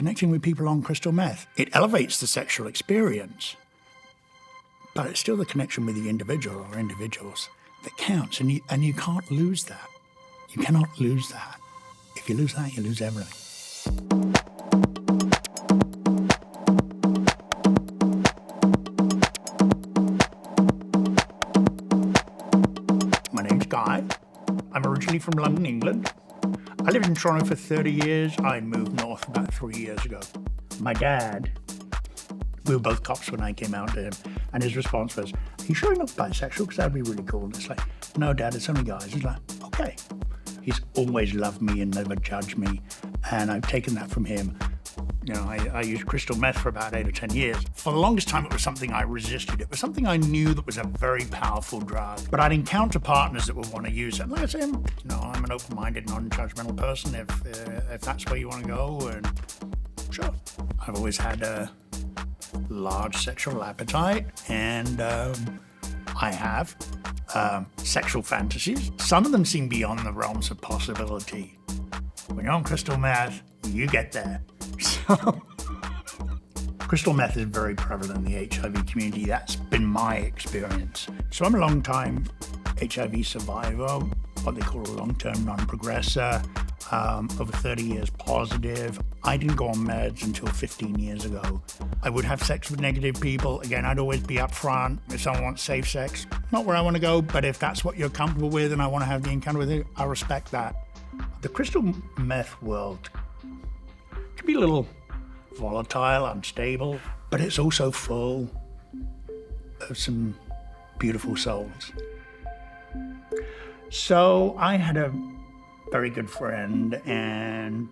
connecting with people on crystal meth. It elevates the sexual experience, but it's still the connection with the individual or individuals that counts, and you can't lose that. You cannot lose that. If you lose that, you lose everything. My name's Guy. I'm originally from London, England. I lived in Toronto for 30 years. I moved north about 3 years ago. My dad, we were both cops when I came out to him, and his response was, "Are you sure you're not bisexual? Because that'd be really cool." And it's like, "No, Dad, it's only guys." He's like, "Okay." He's always loved me and never judged me, and I've taken that from him. You know, I used crystal meth for about 8 or 10 years. For the longest time, it was something I resisted. It was something I knew that was a very powerful drug, but I'd encounter partners that would want to use it. And like I say, I'm an open-minded, non-judgmental person. If that's where you want to go, and sure. I've always had a large sexual appetite, and I have sexual fantasies. Some of them seem beyond the realms of possibility. When you're on crystal meth, you get there. So, crystal meth is very prevalent in the HIV community. That's been my experience. So I'm a long-time HIV survivor, what they call a long-term non-progressor, over 30 years positive. I didn't go on meds until 15 years ago. I would have sex with negative people. Again, I'd always be upfront. If someone wants safe sex, not where I want to go, but if that's what you're comfortable with and I want to have the encounter with it, I respect that. The crystal meth world can be a little volatile, unstable, but it's also full of some beautiful souls. So I had a very good friend and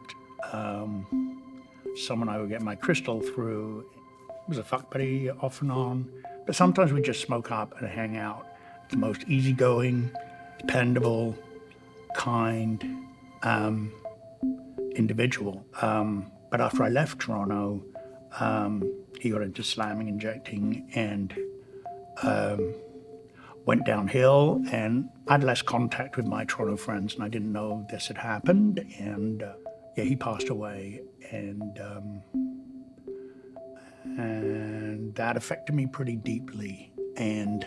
someone I would get my crystal through. It was a fuck buddy off and on, but sometimes we just smoke up and hang out. The most easygoing, dependable, kind individual. But after I left Toronto, he got into slamming, injecting, and went downhill, and I had less contact with my Toronto friends, and I didn't know this had happened, and he passed away, and that affected me pretty deeply, and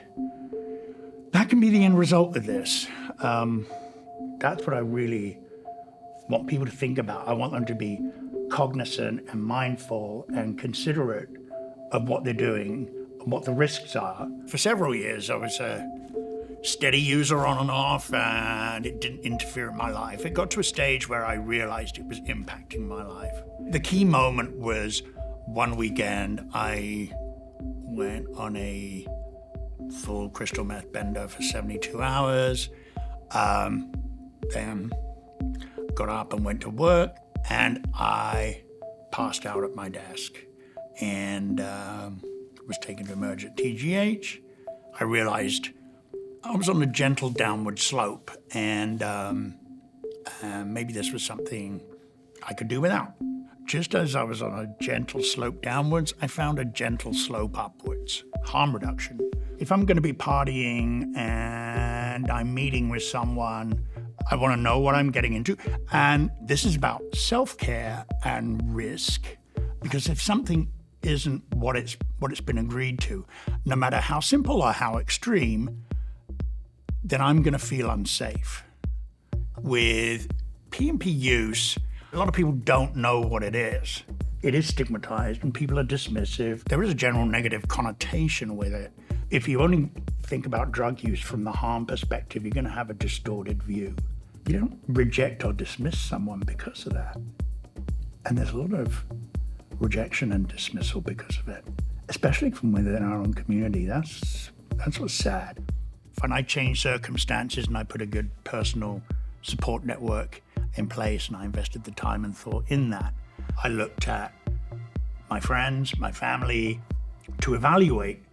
that can be the end result of this. That's what I really want people to think about. I want them to be cognizant and mindful and considerate of what they're doing and what the risks are. For several years, I was a steady user on and off, and it didn't interfere in my life. It got to a stage where I realized it was impacting my life. The key moment was one weekend I went on a full crystal meth bender for 72 hours, then got up and went to work, and I passed out at my desk and was taken to emerge at TGH. I realized I was on a gentle downward slope, and maybe this was something I could do without. Just as I was on a gentle slope downwards, I found a gentle slope upwards, harm reduction. If I'm going to be partying and I'm meeting with someone, I want to know what I'm getting into. And this is about self-care and risk, because if something isn't what it's been agreed to, no matter how simple or how extreme, then I'm going to feel unsafe. With P&P use, a lot of people don't know what it is. It is stigmatized and people are dismissive. There is a general negative connotation with it. If you only think about drug use from the harm perspective, you're going to have a distorted view. You don't reject or dismiss someone because of that. And there's a lot of rejection and dismissal because of it, especially from within our own community. That's what's sad. When I changed circumstances and I put a good personal support network in place and I invested the time and thought in that, I looked at my friends, my family, to evaluate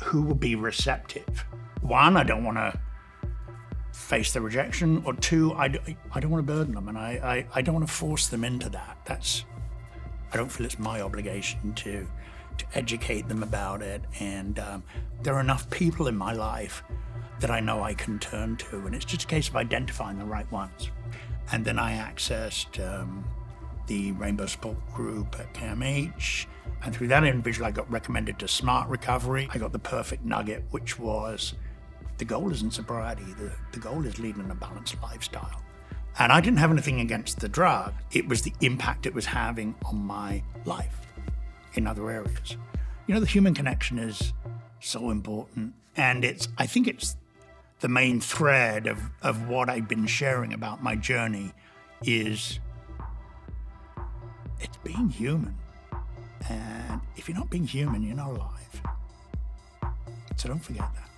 who would be receptive. One, I don't want to face the rejection, or two, I don't want to burden them, and I don't want to force them into that. I don't feel it's my obligation to educate them about it, and there are enough people in my life that I know I can turn to, and it's just a case of identifying the right ones. And then I accessed the Rainbow Support Group at KMH. And through that individual, I got recommended to Smart Recovery. I got the perfect nugget, which was the goal isn't sobriety. The goal is leading a balanced lifestyle. And I didn't have anything against the drug. It was the impact it was having on my life in other areas. You know, the human connection is so important. And I think it's the main thread of what I've been sharing about my journey is it's being human. And if you're not being human, you're not alive. So don't forget that.